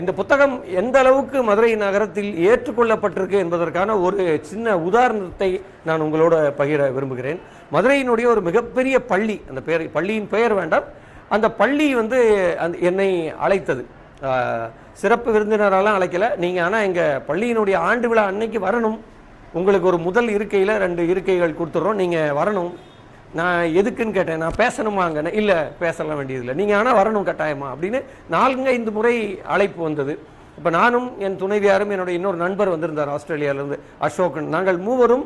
இந்த புத்தகம் எந்த அளவுக்கு மதுரை நகரத்தில் ஏற்றுக்கொள்ளப்பட்டிருக்கு என்பதற்கான ஒரு சின்ன உதாரணத்தை நான் உங்களோட பகிர விரும்புகிறேன். மதுரையினுடைய ஒரு மிகப்பெரிய பள்ளி, அந்த பள்ளியின் பெயர் வேண்டாம், அந்த பள்ளி என்னை அழைத்தது. சிறப்பு விருந்தினரெல்லாம் அழைக்கல, நீங்கள் ஆனால் எங்கள் பள்ளியினுடைய ஆண்டு விழா அன்னைக்கு வரணும், உங்களுக்கு ஒரு முதல் இருக்கையில் 2 இருக்கைகள் கொடுத்துட்றோம், நீங்கள் வரணும். நான் எதுக்குன்னு கேட்டேன். நான் பேசணுமாங்க? இல்லை, பேசலாம் வேண்டியதில்லை, நீங்கள் ஆனால் வரணும் கட்டாயமா அப்படின்னு 4-5 முறை அழைப்பு வந்தது. இப்போ நானும் என் துணைவியாரும் என்னுடைய இன்னொரு நண்பர் வந்திருந்தார் ஆஸ்திரேலியாவிலேருந்து, அசோகன். நாங்கள் மூவரும்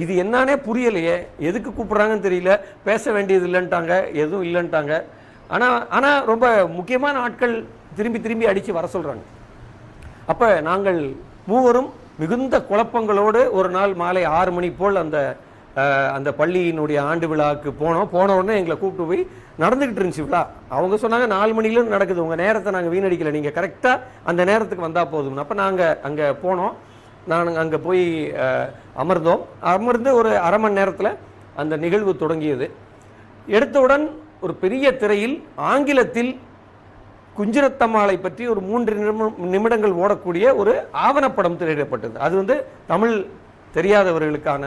இது என்னன்னே புரியலையே, எதுக்கு கூப்பிட்றாங்கன்னு தெரியல, பேச வேண்டியது இல்லைன்ட்டாங்க, எதுவும் இல்லைன்ட்டாங்க. ஆனால் ரொம்ப முக்கியமான ஆட்கள் திரும்பி அடித்து வர சொல்கிறாங்க. அப்போ நாங்கள் மூவரும் மிகுந்த குழப்பங்களோடு ஒரு நாள் மாலை 6 மணி போல் அந்த பள்ளியினுடைய ஆண்டு விழாவுக்கு போன உடனே எங்களை கூப்பிட்டு போய் நடந்துக்கிட்டு இருந்துச்சு விழா. அவங்க சொன்னாங்க 4 மணிலேருந்து நடக்குது, உங்கள் நேரத்தை நாங்கள் வீணடிக்கலை, நீங்கள் கரெக்டாக அந்த நேரத்துக்கு வந்தால் போதும். அப்போ நாங்கள் அங்கே போனோம். நான் அங்கே போய் அமர்ந்து ஒரு அரை மணி நேரத்தில் அந்த நிகழ்வு தொடங்கியது. எடுத்தவுடன் ஒரு பெரிய திரையில் ஆங்கிலத்தில் குஞ்சிரத்தம்மாளை பற்றி ஒரு 3 நிமிடங்கள் ஓடக்கூடிய ஒரு ஆவணப்படம் திரையிடப்பட்டது. அது தமிழ் தெரியாதவர்களுக்கான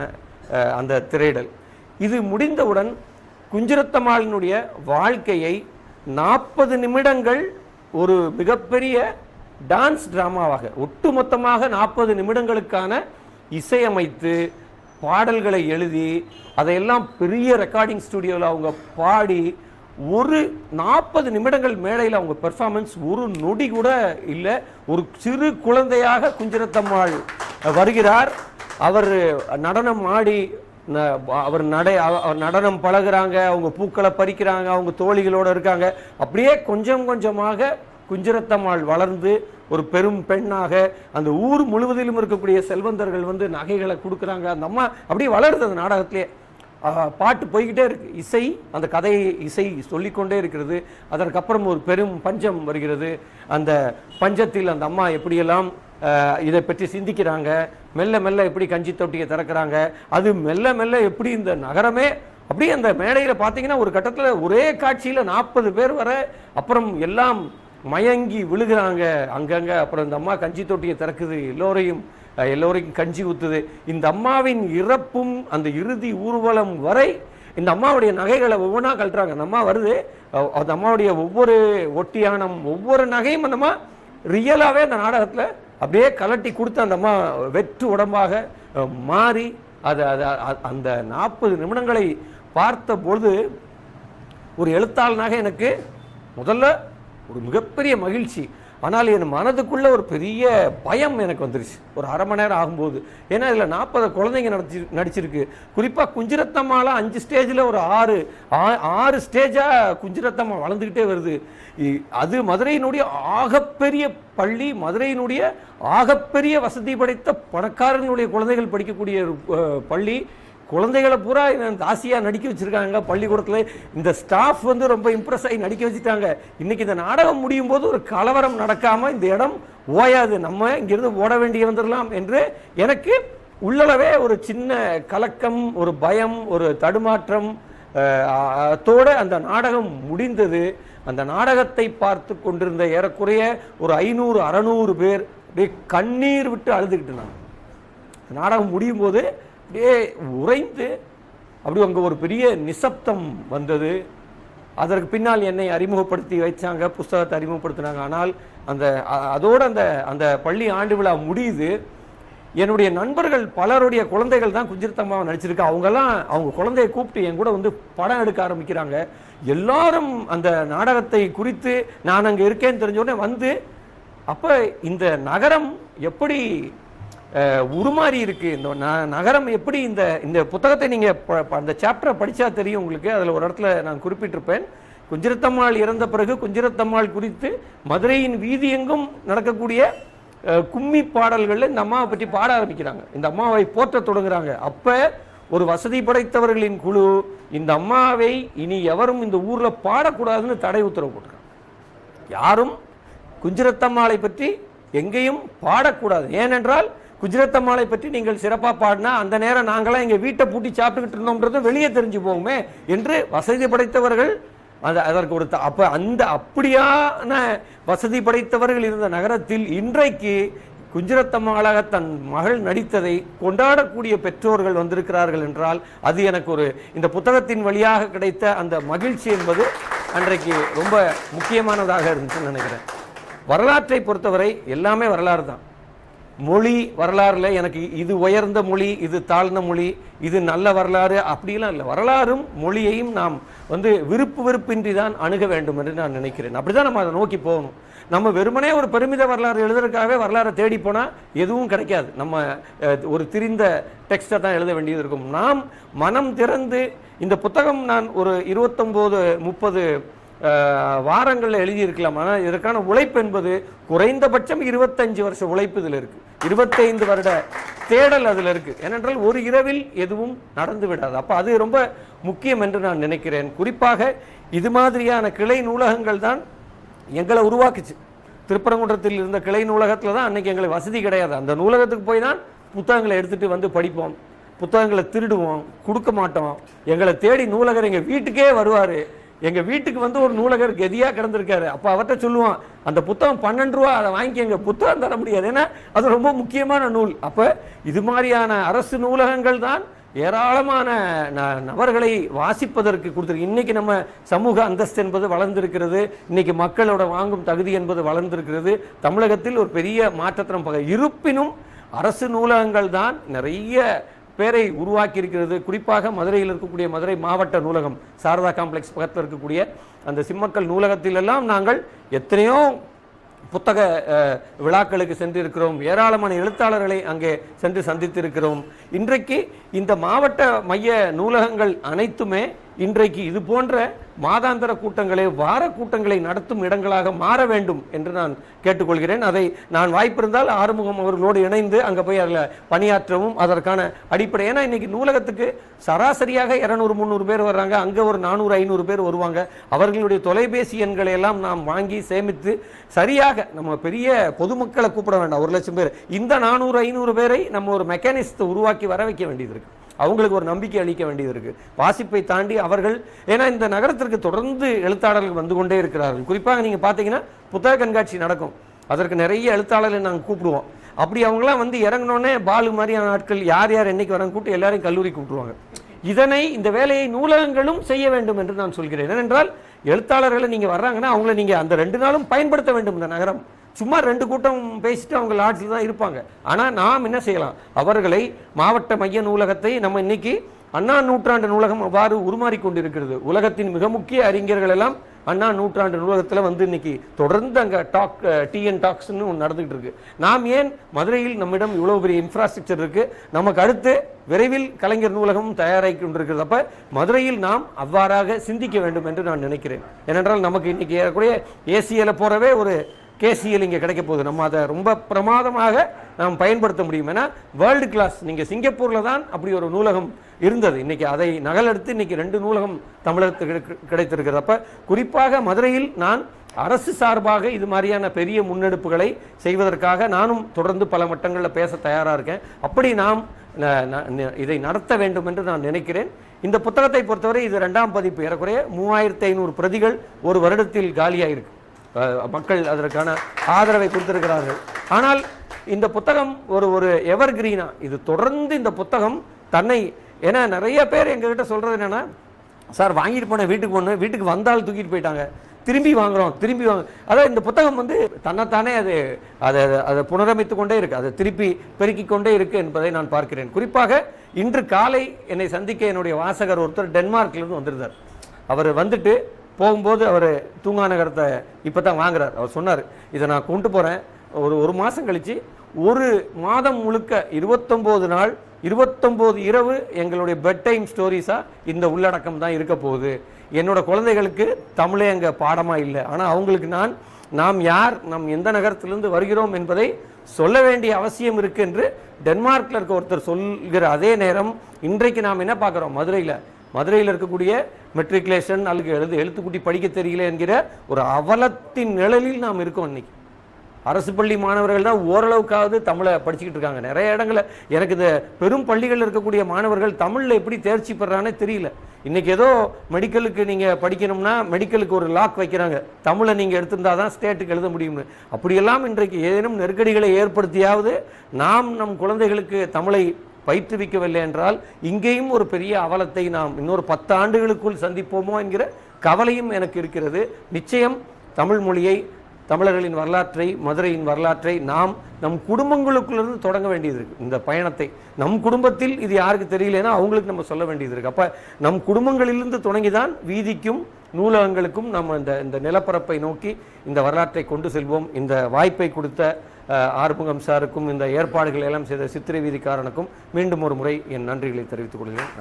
அந்த திரையிடல். இது முடிந்தவுடன் குஞ்சிரத்தம்மாளினுடைய வாழ்க்கையை 40 நிமிடங்கள் ஒரு மிகப்பெரிய டான்ஸ் டிராமாவாக, ஒட்டுமொத்தமாக 40 நிமிடங்களுக்கான இசையமைத்து பாடல்களை எழுதி அதையெல்லாம் பெரிய ரெக்கார்டிங் ஸ்டுடியோவில் அவங்க பாடி ஒரு 40 நிமிடங்கள் மேடையில் அவங்க பெர்ஃபார்மன்ஸ் ஒரு நொடி கூட இல்லை. ஒரு சிறு குழந்தையாக குஞ்சிரத்தம்மாள் வருகிறார். அவர் நடனம் ஆடி அவர் நடனம் பழகுறாங்க, அவங்க பூக்களை பறிக்கிறாங்க, அவங்க தோழிகளோடு இருக்காங்க. அப்படியே கொஞ்சம் கொஞ்சமாக குஞ்சிரத்தம்மாள் வளர்ந்து ஒரு பெரும் பெண்ணாக அந்த ஊர் முழுவதிலும் இருக்கக்கூடிய செல்வந்தர்கள் நகைகளை கொடுக்குறாங்க. அந்த அம்மா அப்படியே வளருது அந்த நாடகத்திலே. பாட்டு போய்கிட்டே இருக்கு, இசை, அந்த கதையை இசை சொல்லிக்கொண்டே இருக்கிறது. அதற்கப்புறம் ஒரு பெரும் பஞ்சம் வருகிறது. அந்த பஞ்சத்தில் அந்த அம்மா எப்படியெல்லாம் இதை பற்றி சிந்திக்கிறாங்க, மெல்ல மெல்ல எப்படி கஞ்சி தொட்டியை திறக்கிறாங்க, அது மெல்ல மெல்ல எப்படி இந்த நகரமே அப்படியே அந்த மேடையில் பார்த்தீங்கன்னா ஒரு கட்டத்தில் ஒரே காட்சியில் 40 பேர் வர, அப்புறம் எல்லாம் மயங்கி விழுகிறாங்க அங்கங்கே. அப்புறம் இந்த அம்மா கஞ்சி தொட்டியை திறக்குது, எல்லோரையும் கஞ்சி ஊத்துது. இந்த அம்மாவின் இறப்பும் அந்த இறுதி ஊர்வலம் வரை இந்த அம்மாவுடைய நகைகளை ஒவ்வொன்றா கழட்டுறாங்க. அந்த அம்மா வருது, அந்த அம்மாவுடைய ஒவ்வொரு ஒட்டியானம், ஒவ்வொரு நகையும் அந்த அம்மா ரியலாகவே அந்த நாடகத்தில் அப்படியே கலட்டி கொடுத்து அந்த அம்மா வெற்று உடம்பாக மாறி அந்த 40 நிமிடங்களை பார்த்த பொழுது ஒரு எழுத்தாளனாக எனக்கு முதல்ல ஒரு மிகப்பெரிய மகிழ்ச்சி. ஆனால் என் மனதுக்குள்ள ஒரு பெரிய பயம் எனக்கு வந்துருச்சு ஒரு அரை மணி நேரம் ஆகும்போது. ஏன்னா இதில் 40 குழந்தைங்க நடிச்சிருக்கு. குறிப்பாக குஞ்சிரத்தம்மால 5 ஸ்டேஜில் ஒரு 6 ஸ்டேஜாக குஞ்சிரத்தம்மா வளர்ந்துக்கிட்டே வருது. அது மதுரையினுடைய ஆகப்பெரிய பள்ளி, மதுரையினுடைய ஆகப்பெரிய வசதி படைத்த பணக்காரர்களுடைய குழந்தைகள் படிக்கக்கூடிய பள்ளி. குழந்தைகளை பூரா ஆசையாக நடிக்க வச்சுருக்காங்க பள்ளிக்கூடத்தில். இந்த ஸ்டாஃப் ரொம்ப இம்ப்ரெஸ் ஆகி நடிக்க வச்சுட்டாங்க. இன்றைக்கி இந்த நாடகம் முடியும் போது ஒரு கலவரம் நடக்காமல் இந்த இடம் ஓயாது, நம்ம இங்கிருந்து ஓட வேண்டிய வந்துடலாம் என்று எனக்கு உள்ளளவே ஒரு சின்ன கலக்கம், ஒரு பயம், ஒரு தடுமாற்றம் தோடு அந்த நாடகம் முடிந்தது. அந்த நாடகத்தை பார்த்து கொண்டிருந்த ஏறக்குறைய ஒரு 500-600 பேர் அப்படியே கண்ணீர் விட்டு அழுதுகிட்டு இருந்தாங்க. நாடகம் முடியும் போது அப்படியே உறைந்து அப்படி அங்கே ஒரு பெரிய நிசப்தம் வந்தது. அதற்கு பின்னால் என்னை அறிமுகப்படுத்தி வைச்சாங்க, புஸ்தகத்தை அறிமுகப்படுத்தினாங்க. ஆனால் அதோடு அந்த பள்ளி ஆண்டு விழா முடியுது. என்னுடைய நண்பர்கள் பலருடைய குழந்தைகள் தான் குஞ்சிரத்தம்மாவை நடிச்சிருக்கு. அவங்கெல்லாம் அவங்க குழந்தையை கூப்பிட்டு என் கூட வந்து படம் எடுக்க ஆரம்பிக்கிறாங்க. எல்லாரும் அந்த நாடகத்தை குறித்து நான் அங்கே இருக்கேன்னு தெரிஞ்ச உடனே வந்து, அப்போ இந்த நகரம் எப்படி உருமாறி இருக்கு, இந்த நகரம் எப்படி இந்த இந்த புத்தகத்தை நீங்கள் அந்த சாப்டரை படித்தா தெரியும் உங்களுக்கு. அதில் ஒரு இடத்துல நான் குறிப்பிட்டிருப்பேன், குஞ்சிரத்தம்மாள் இறந்த பிறகு குஞ்சிரத்தம்மாள் குறித்து மதுரையின் வீதி எங்கும் நடக்கக்கூடிய கும்மி பாடல்களில் இந்த அம்மாவை பற்றி பாட ஆரம்பிக்கிறாங்க, இந்த அம்மாவை போற்ற தொடங்குறாங்க. அப்போ ஒரு வசதி படைத்தவர்களின் குழு இந்த அம்மாவை இனி எவரும் இந்த ஊரில் பாடக்கூடாதுன்னு தடை உத்தரவு போட்டுருக்காங்க. யாரும் குஞ்சிரத்தம்மாளை பற்றி எங்கேயும் பாடக்கூடாது. ஏனென்றால் குஜிரத்தம்மாளை பற்றி நீங்கள் சிறப்பாக பாடினா அந்த நேரம் நாங்களாம் எங்கள் வீட்டை பூட்டி சாப்பிட்டுக்கிட்டு இருந்தோம்ன்றது வெளியே தெரிஞ்சு போகுமே என்று வசதி படைத்தவர்கள் அதற்கு ஒரு அப்போ அந்த அப்படியான வசதி படைத்தவர்கள் இருந்த நகரத்தில் இன்றைக்கு குஞ்சிரத்தம்மாளாக தன் மகள் நடித்ததை கொண்டாடக்கூடிய பெற்றோர்கள் வந்திருக்கிறார்கள் என்றால் அது எனக்கு ஒரு இந்த புத்தகத்தின் வழியாக கிடைத்த அந்த மகிழ்ச்சி என்பது அன்றைக்கு ரொம்ப முக்கியமானதாக இருந்துச்சுன்னு நினைக்கிறேன். வரலாற்றை பொறுத்தவரை எல்லாமே வரலாறு தான். மொழி வரலாறுல எனக்கு இது உயர்ந்த மொழி, இது தாழ்ந்த மொழி, இது நல்ல வரலாறு அப்படிலாம் இல்லை. வரலாறும் மொழியையும் நாம் வந்து வெறுப்பின்றி தான் அணுக வேண்டும் என்று நான் நினைக்கிறேன். அப்படிதான் நம்ம அதை நோக்கி போகணும். நம்ம வெறுமனே ஒரு பெருமித வரலாறு எழுதுறதுக்காகவே வரலாறை தேடி போனால் எதுவும் கிடைக்காது. நம்ம ஒரு திரிந்த டெக்ஸ்ட்டை தான் எழுத வேண்டியது இருக்கும். நாம் மனம் திறந்து இந்த புத்தகம் நான் ஒரு 29-30 வாரங்களில் எழுதியிருக்கலாம். ஆனால் இதற்கான உழைப்பு என்பது குறைந்தபட்சம் 25 வருஷ உழைப்பு இதில் இருக்குது. 25 வருட தேடல் அதில் இருக்குது. ஏனென்றால் ஒரு இரவில் எதுவும் நடந்து விடாது. அப்போ அது ரொம்ப முக்கியம் என்று நான் நினைக்கிறேன். குறிப்பாக இது மாதிரியான கிளை நூலகங்கள் தான் எங்களை உருவாக்குச்சு. திருப்பரங்குன்றத்தில் இருந்த கிளை நூலகத்தில் தான் அன்றைக்கி எங்களுக்கு வசதி கிடையாது. அந்த நூலகத்துக்கு போய் தான் புத்தகங்களை எடுத்துகிட்டு வந்து படிப்போம், புத்தகங்களை திருடுவோம், கொடுக்க மாட்டோம். எங்களை தேடி நூலகர் எங்கள் வீட்டுக்கே வருவார். எங்கள் வீட்டுக்கு வந்து ஒரு நூலகர் கெதியாக கிடந்திருக்காரு. அப்போ அவர்கிட்ட சொல்லுவான், அந்த புத்தகம் 12 ரூபா, அதை வாங்கி எங்கள் புத்தகம் தர முடியாது, ஏன்னா அது ரொம்ப முக்கியமான நூல். அப்போ இது மாதிரியான அரசு நூலகங்கள் தான் ஏராளமான நபர்களை வாசிப்பதற்கு கொடுத்துருக்கு. இன்றைக்கி நம்ம சமூக அந்தஸ்து என்பது வளர்ந்திருக்கிறது. இன்றைக்கி மக்களோட வாங்கும் தகுதி என்பது வளர்ந்திருக்கிறது. தமிழகத்தில் ஒரு பெரிய மாற்றத்தை இருப்பினும் அரசு நூலகங்கள் தான் நிறைய பேரை உருவாக்கி இருக்கிறது. குறிப்பாக மதுரையில் இருக்கக்கூடிய மதுரை மாவட்ட நூலகம், சாரதா காம்ப்ளெக்ஸ் பக்கத்தில் இருக்கக்கூடிய அந்த சிம்மக்கல் நூலகத்திலெல்லாம் நாங்கள் எத்தனையோ புத்தக விழாக்களுக்கு சென்றிருக்கிறோம். ஏராளமான எழுத்தாளர்களை அங்கே சென்று சந்தித்திருக்கிறோம். இன்றைக்கு இந்த மாவட்ட மைய நூலகங்கள் அனைத்துமே இன்றைக்கு இது போன்ற மாதாந்திர கூட்டங்களை, வார கூட்டங்களை நடத்தும் இடங்களாக மாற வேண்டும் என்று நான் கேட்டுக்கொள்கிறேன். அதை நான் வாய்ப்பிருந்தால் ஆறுமுகம் அவர்களோடு இணைந்து அங்கே போய் அதில் பணியாற்றவும் அதற்கான அடிப்படை. ஏன்னா இன்னைக்கு நூலகத்துக்கு சராசரியாக 200-300 பேர் வர்றாங்க. அங்கே ஒரு 400-500 பேர் வருவாங்க. அவர்களுடைய தொலைபேசி எண்களை எல்லாம் நாம் வாங்கி சேமித்து சரியாக நம்ம பெரிய பொதுமக்களை கூப்பிட வேண்டாம், 1 லட்சம் பேர். இந்த 400-500 பேரை நம்ம ஒரு மெக்கானிசத்தை உருவாக்கி வர வைக்க வேண்டியது இருக்கு. அவங்களுக்கு ஒரு நம்பிக்கை அளிக்க வேண்டியது இருக்கு. வாசிப்பை தாண்டி அவர்கள், ஏன்னா இந்த நகரத்திற்கு தொடர்ந்து எழுத்தாளர்கள் வந்து கொண்டே இருக்கிறார்கள். குறிப்பாக நீங்கள் பார்த்தீங்கன்னா புத்தக கண்காட்சி நடக்கும், அதற்கு நிறைய எழுத்தாளர்களை நாங்கள் கூப்பிடுவோம். அப்படி அவங்களாம் வந்து இறங்கினோடனே பாலு மாதிரியான ஆட்கள் யார் யார் என்னைக்கு வராங்க கூப்பிட்டு எல்லாரையும் கல்லூரி கூப்பிடுவாங்க. இதனை இந்த வேலையை நூலகங்களும் செய்ய வேண்டும் என்று நான் சொல்கிறேன். ஏனென்றால் எழுத்தாளர்களை நீங்கள் வர்றாங்கன்னா அவங்கள நீங்கள் அந்த 2 நாளும் பயன்படுத்த வேண்டும். இந்த நகரம் சும்மா 2 கூட்டம் பேசிட்டு அவங்க லாட்ஜில் தான் இருப்பாங்க. ஆனால் நாம் என்ன செய்யலாம், அவர்களை மாவட்ட மைய நூலகத்தை நம்ம இன்னைக்கு அண்ணா நூற்றாண்டு நூலகம் அவ்வாறு உருமாறி கொண்டிருக்கிறது. உலகத்தின் மிக முக்கிய அறிஞர்கள் எல்லாம் அண்ணா நூற்றாண்டு நூலகத்தில் வந்து இன்னைக்கு தொடர்ந்து அங்கே டிஎன் டாக்ஸ்ன்னு ஒன்று நடந்துகிட்டு இருக்கு. நாம் ஏன் மதுரையில் நம்மிடம் இவ்வளோ பெரிய இன்ஃப்ராஸ்ட்ரக்சர் இருக்கு, நமக்கு அடுத்து விரைவில் கலைஞர் நூலகமும் தயாராகி கொண்டிருக்கிறது. அப்போ மதுரையில் நாம் அவ்வாறாக சிந்திக்க வேண்டும் என்று நான் நினைக்கிறேன். ஏனென்றால் நமக்கு இன்னைக்கு ஏறக்கூடிய ஏசியில போறவே ஒரு கேசிஎல் இங்கே கிடைக்க போகுது. நம்ம அதை ரொம்ப பிரமாதமாக நாம் பயன்படுத்த முடியும். ஏன்னா வேர்ல்டு கிளாஸ். நீங்கள் சிங்கப்பூரில் தான் அப்படி ஒரு நூலகம் இருந்தது. இன்றைக்கி அதை நகலெடுத்து இன்றைக்கி 2 நூலகம் தமிழகத்துக்கு கிடைத்திருக்கிறது. அப்போ குறிப்பாக மதுரையில் நான் அரசு சார்பாக இது மாதிரியான பெரிய முன்னெடுப்புகளை செய்வதற்காக நானும் தொடர்ந்து பல மட்டங்களில் பேச தயாராக இருக்கேன். அப்படி நாம் இதை நடத்த வேண்டும் என்று நான் நினைக்கிறேன். இந்த புத்தகத்தை பொறுத்தவரை இது 2ஆம் பதிப்பு. ஏறக்குறைய 3500 பிரதிகள் ஒரு வருடத்தில் காலியாயிருக்கு. மக்கள் அதற்கான ஆதரவை கொடுத்திருக்கிறார்கள். ஆனால் இந்த புத்தகம் ஒரு எவர் கிரீனா, இது தொடர்ந்து இந்த புத்தகம் தன்னை, ஏன்னா நிறைய பேர் எங்ககிட்ட சொல்றது என்னன்னா, சார் வாங்கிட்டு போன வீட்டுக்கு வந்தால் தூக்கிட்டு போயிட்டாங்க, திரும்பி வாங்குகிறோம், திரும்பி அதாவது இந்த புத்தகம் வந்து தன்னைத்தானே அதை புனரமைத்து கொண்டே இருக்குது, அதை திருப்பி பெருக்கிக் கொண்டே இருக்குது என்பதை நான் பார்க்கிறேன். குறிப்பாக இன்று காலை என்னை சந்திக்க என்னுடைய வாசகர் ஒருத்தர் டென்மார்க்லேருந்து வந்திருந்தார். அவர் வந்துட்டு போகும்போது அவர் தூங்கா நகரத்தை இப்போ தான் வாங்குறார். அவர் சொன்னார், இதை நான் கொண்டு போகிறேன், ஒரு மாதம் கழித்து ஒரு மாதம் முழுக்க 29 நாள் 29 இரவு எங்களுடைய பெட் டைம் ஸ்டோரிஸாக இந்த உள்ளடக்கம் தான் இருக்க போகுது. என்னோட குழந்தைகளுக்கு தமிழே அங்கே பாடமாக இல்லை, ஆனால் அவங்களுக்கு நாம் யார், நாம் எந்த நகரத்திலிருந்து வருகிறோம் என்பதை சொல்ல வேண்டிய அவசியம் இருக்குது என்று டென்மார்க்கில் இருக்க ஒருத்தர் சொல்கிற அதே நேரம் இன்றைக்கு நாம் என்ன பார்க்குறோம், மதுரையில் இருக்கக்கூடிய மெட்ரிகுலேஷன் அல்லது எழுத்துக்குட்டி படிக்க தெரியல என்கிற ஒரு அவலத்தின் நிழலில் நாம் இருக்கோம். இன்னைக்கு அரசு பள்ளி மாணவர்கள் தான் ஓரளவுக்காவது தமிழை படிச்சுக்கிட்டு இருக்காங்க. நிறைய இடங்களில் எனக்கு இந்த பெரும் பள்ளிகளில் இருக்கக்கூடிய மாணவர்கள் தமிழில் எப்படி தேர்ச்சி பெறானே தெரியல. இன்றைக்கி ஏதோ மெடிக்கலுக்கு நீங்கள் படிக்கணும்னா மெடிக்கலுக்கு ஒரு லாக் வைக்கிறாங்க, தமிழை நீங்கள் எடுத்திருந்தால் தான் ஸ்டேட்டுக்கு எழுத முடியும்னு. அப்படியெல்லாம் இன்றைக்கு ஏதேனும் நெருக்கடிகளை ஏற்படுத்தியாவது நாம் நம் குழந்தைகளுக்கு தமிழை பயிற்றுவிக்கவில்லை என்றால் இங்கேயும் ஒரு பெரிய அவலத்தை நாம் இன்னொரு 10 ஆண்டுகளுக்குள் சந்திப்போமோ என்கிற கவலையும் எனக்கு இருக்கிறது. நிச்சயம் தமிழ் மொழியை, தமிழர்களின் வரலாற்றை, மதுரையின் வரலாற்றை நாம் நம் குடும்பங்களுக்குள்ளிருந்து தொடங்க வேண்டியது இருக்குது. இந்த பயணத்தை நம் குடும்பத்தில் இது யாருக்கு தெரியலன்னா அவங்களுக்கு நம்ம சொல்ல வேண்டியது இருக்குது. அப்போ நம் குடும்பங்களிலிருந்து தொடங்கி தான் வீதிக்கும் நூலகங்களுக்கும் நம்ம இந்த நிலப்பரப்பை நோக்கி இந்த வரலாற்றை கொண்டு செல்வோம். இந்த வாய்ப்பை கொடுத்த ஆறுமுகம் சாருக்கும் இந்த ஏற்பாடுகள் எல்லாம் செய்த சித்திரை வீதிக்காரனுக்கும் மீண்டும் ஒரு முறை என் நன்றிகளை தெரிவித்துக் கொள்கிறேன்.